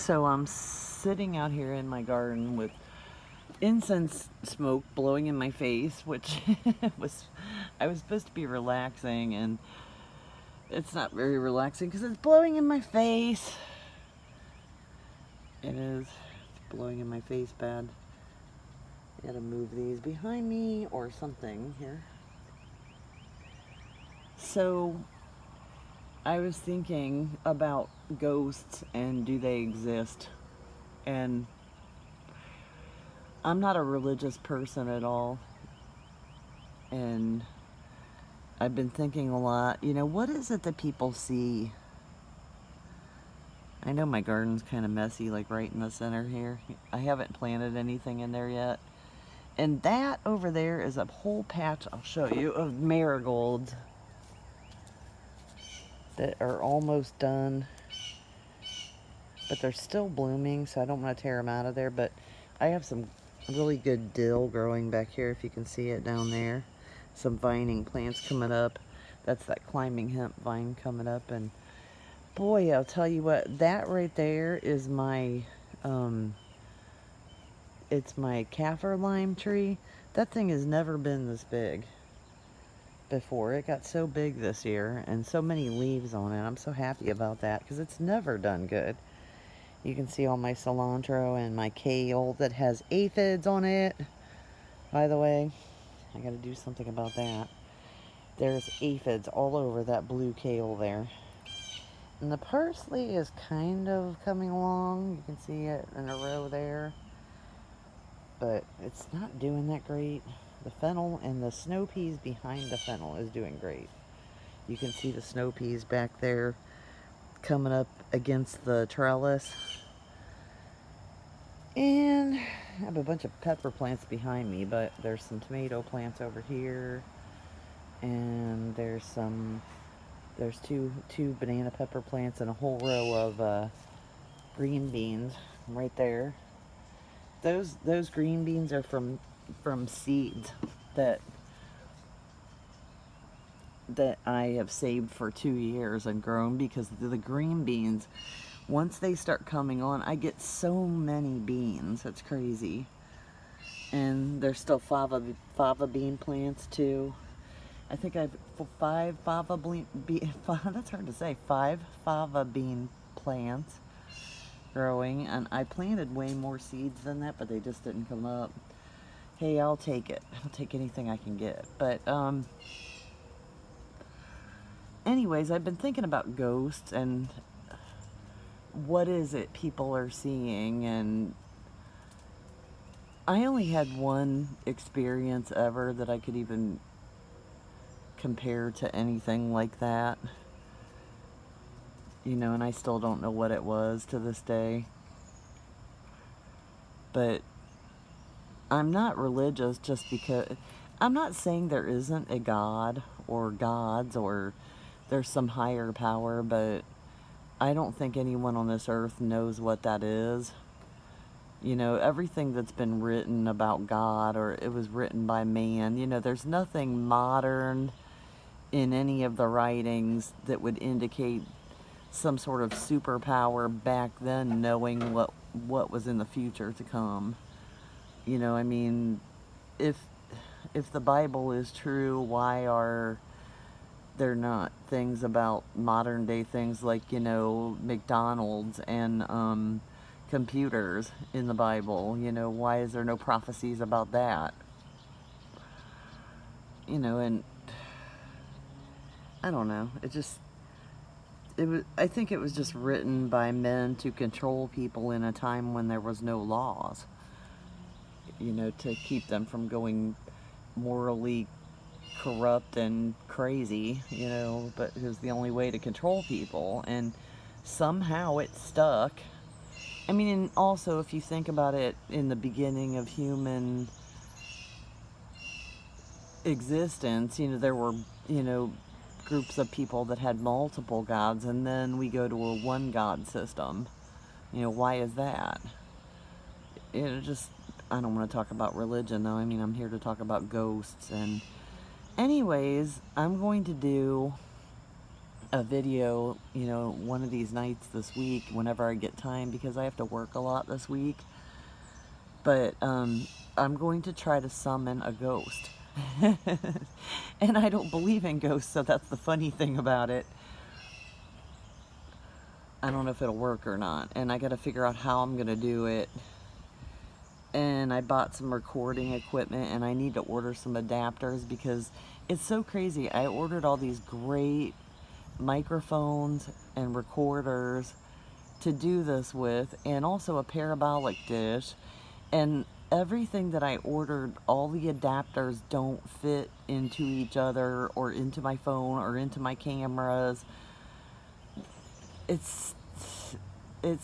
So I'm sitting out here in my garden with incense smoke blowing in my face, which I was supposed to be relaxing, and it's not very relaxing because it's blowing in my face. It is. It's blowing in my face bad. I gotta move these behind me or something here. So I was thinking about ghosts and do they exist? And I'm not a religious person at all. And I've been thinking a lot, what is it that people see? I know my garden's kind of messy, like right in the center here. I haven't planted anything in there yet. And that over there is a whole patch, I'll show you, of marigolds that are almost done. But they're still blooming, so I don't want to tear them out of there. But I have some really good dill growing back here, if you can see it down there. Some vining plants coming up. That's that climbing hemp vine coming up. And boy, I'll tell you what, that right there is my, it's my kaffir lime tree. That thing has never been this big before. It got so big this year and so many leaves on it. I'm so happy about that because it's never done good. You can see all my cilantro and my kale that has aphids on it. By the way, I gotta do something about that. There's aphids all over that blue kale there. And the parsley is kind of coming along. You can see it in a row there. But it's not doing that great. The fennel and the snow peas behind the fennel is doing great. You can see the snow peas back there coming up against the trellis. And I have a bunch of pepper plants behind me, but there's some tomato plants over here. And there's two banana pepper plants and a whole row of green beans right there. Those green beans are from seeds that I have saved for 2 years and grown, because the green beans, once they start coming on, I get so many beans. It's crazy. And there's still fava bean plants too. I think I have 5 fava bean, that's hard to say, 5 fava bean plants growing, and I planted way more seeds than that, but they just didn't come up. Hey, I'll take it. I'll take anything I can get. But anyways, I've been thinking about ghosts and what is it people are seeing, and I only had one experience ever that I could even compare to anything like that. And I still don't know what it was to this day. But I'm not religious just because... I'm not saying there isn't a God or gods or there's some higher power, but I don't think anyone on this earth knows what that is. Everything that's been written about God, or it was written by man, there's nothing modern in any of the writings that would indicate some sort of superpower back then, knowing what was in the future to come. I mean, if the Bible is true, why are there not things about modern day things like, McDonald's and computers in the Bible? Why is there no prophecies about that? And I don't know. I think it was just written by men to control people in a time when there was no laws. To keep them from going morally corrupt and crazy, but it was the only way to control people, and somehow it stuck. I mean, and also if you think about it, in the beginning of human existence, there were, groups of people that had multiple gods, and then we go to a one god system. Why is that? I don't want to talk about religion though. I mean, I'm here to talk about ghosts. And anyways, I'm going to do a video, one of these nights this week whenever I get time, because I have to work a lot this week. But I'm going to try to summon a ghost. And I don't believe in ghosts, so that's the funny thing about it. I don't know if it'll work or not, and I got to figure out how I'm going to do it. And I bought some recording equipment, and I need to order some adapters because it's so crazy. I ordered all these great microphones and recorders to do this with, and also a parabolic dish, and everything that I ordered, all the adapters don't fit into each other or into my phone or into my cameras. It's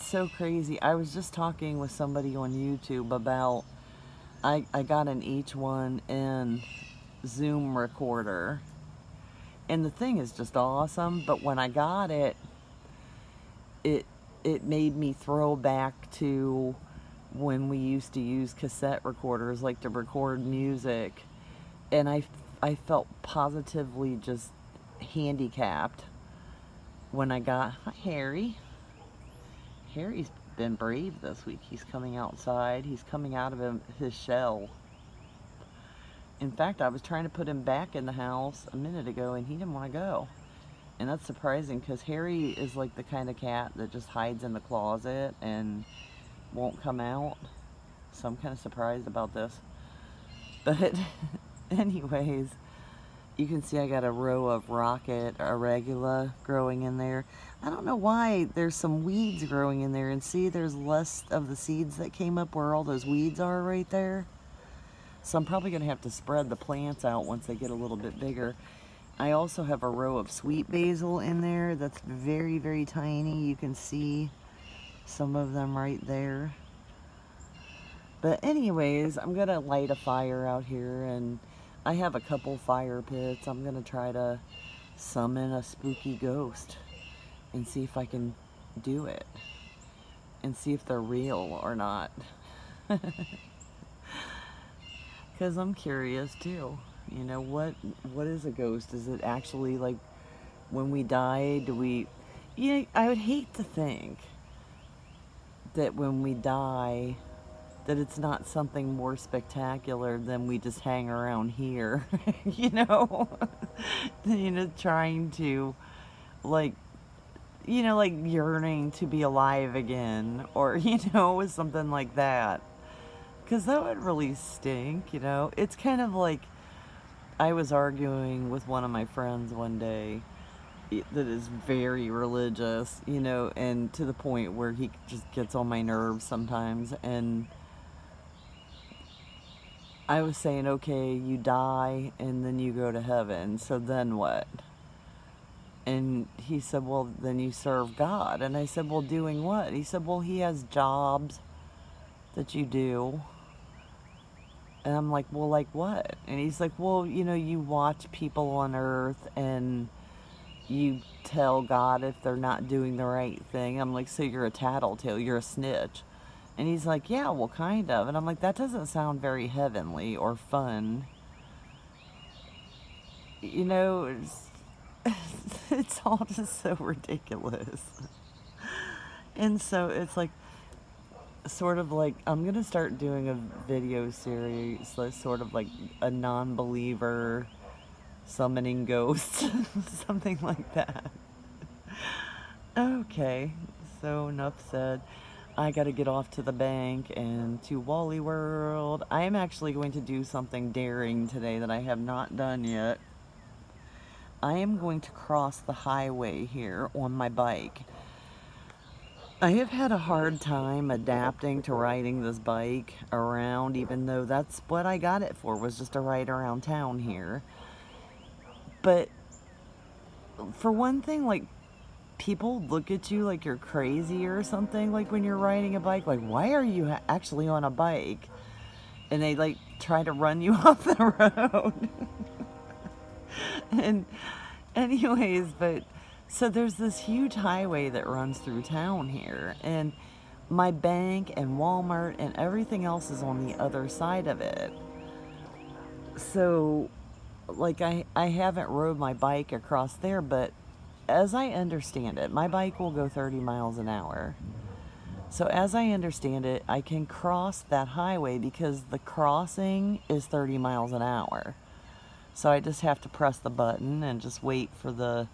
so crazy. I was just talking with somebody on YouTube about I got an H1N Zoom recorder, and the thing is just awesome, but when I got it, it made me throw back to when we used to use cassette recorders, like to record music, and I felt positively just handicapped when I got... Hi, Harry. Harry's been brave this week. He's coming outside. He's coming out of his shell. In fact, I was trying to put him back in the house a minute ago, and he didn't want to go. And that's surprising, because Harry is like the kind of cat that just hides in the closet and won't come out. So I'm kind of surprised about this. But anyways, you can see I got a row of rocket arugula growing in there. I don't know why there's some weeds growing in there, and see, there's less of the seeds that came up where all those weeds are right there. So I'm probably going to have to spread the plants out once they get a little bit bigger. I also have a row of sweet basil in there that's very, very tiny. You can see some of them right there. But anyways, I'm going to light a fire out here, and I have a couple fire pits. I'm going to try to summon a spooky ghost and see if I can do it, and see if they're real or not. Because I'm curious too. What is a ghost? Is it actually like when we die, do we... I would hate to think that when we die, that it's not something more spectacular than we just hang around here, trying to, like yearning to be alive again, or, something like that. Because that would really stink, It's kind of like, I was arguing with one of my friends one day that is very religious, and to the point where he just gets on my nerves sometimes, and I was saying, okay, you die and then you go to heaven, so then what? And he said, well, then you serve God. And I said, well, doing what? He said, well, he has jobs that you do. And I'm like, well, like what? And he's like, well, you watch people on earth and you tell God if they're not doing the right thing. I'm like, so you're a tattletale, you're a snitch. And he's like, yeah, well, kind of. And I'm like, that doesn't sound very heavenly or fun. It's all just so ridiculous. And so it's like, sort of like, I'm going to start doing a video series, like sort of like a non-believer summoning ghosts, something like that. Okay, so enough said. I gotta get off to the bank and to Wally World. I am actually going to do something daring today that I have not done yet. I am going to cross the highway here on my bike. I have had a hard time adapting to riding this bike around, even though that's what I got it for, was just to ride around town here. But for one thing, like, people look at you like you're crazy or something, like when you're riding a bike, like, why are you actually on a bike? And they like try to run you off the road. And anyways, but so there's this huge highway that runs through town here, and my bank and Walmart and everything else is on the other side of it. So like I haven't rode my bike across there, but as I understand it, my bike will go 30 miles an hour. So as I understand it, I can cross that highway because the crossing is 30 miles an hour. So I just have to press the button and just wait for the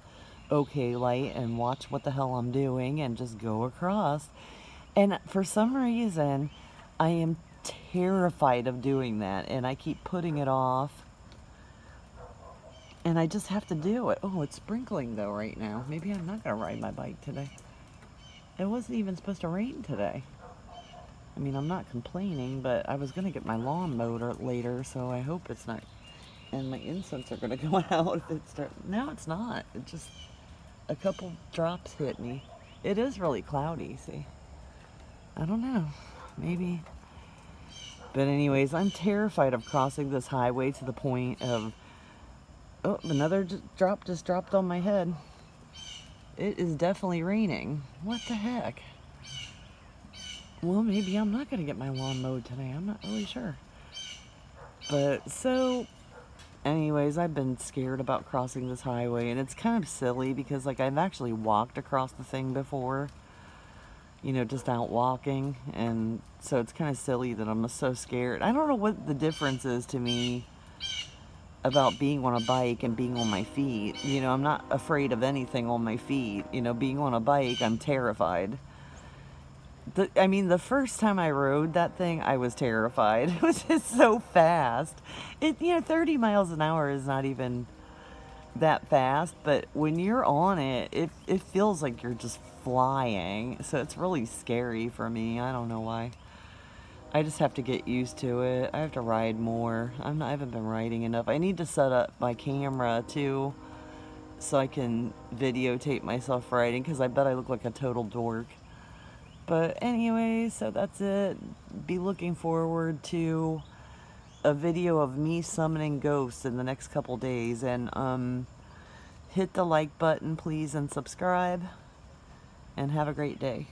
okay light and watch what the hell I'm doing and just go across. And for some reason, I am terrified of doing that, and I keep putting it off. And I just have to do it. Oh, it's sprinkling though right now. Maybe I'm not going to ride my bike today. It wasn't even supposed to rain today. I mean, I'm not complaining, but I was going to get my lawn mowed later, so I hope it's not. And my incense are going to go out if it starts. No, it's not. It just, a couple drops hit me. It is really cloudy, see? I don't know. Maybe. But anyways, I'm terrified of crossing this highway to the point of... Oh, another drop just dropped on my head. It is definitely raining. What the heck? Well, maybe I'm not going to get my lawn mowed today. I'm not really sure. But so, anyways, I've been scared about crossing this highway. And it's kind of silly because, like, I've actually walked across the thing before. You know, just out walking. And so it's kind of silly that I'm so scared. I don't know what the difference is to me about being on a bike and being on my feet. You know, I'm not afraid of anything on my feet. You know, being on a bike, I'm terrified. I mean, the first time I rode that thing, I was terrified. It was just so fast. 30 miles an hour is not even that fast, but when you're on it, it feels like you're just flying. So it's really scary for me. I don't know why. I just have to get used to it. I have to ride more. I haven't been riding enough. I need to set up my camera too so I can videotape myself riding because I bet I look like a total dork. But anyway, so that's it. Be looking forward to a video of me summoning ghosts in the next couple days. And hit the like button, please, and subscribe. And have a great day.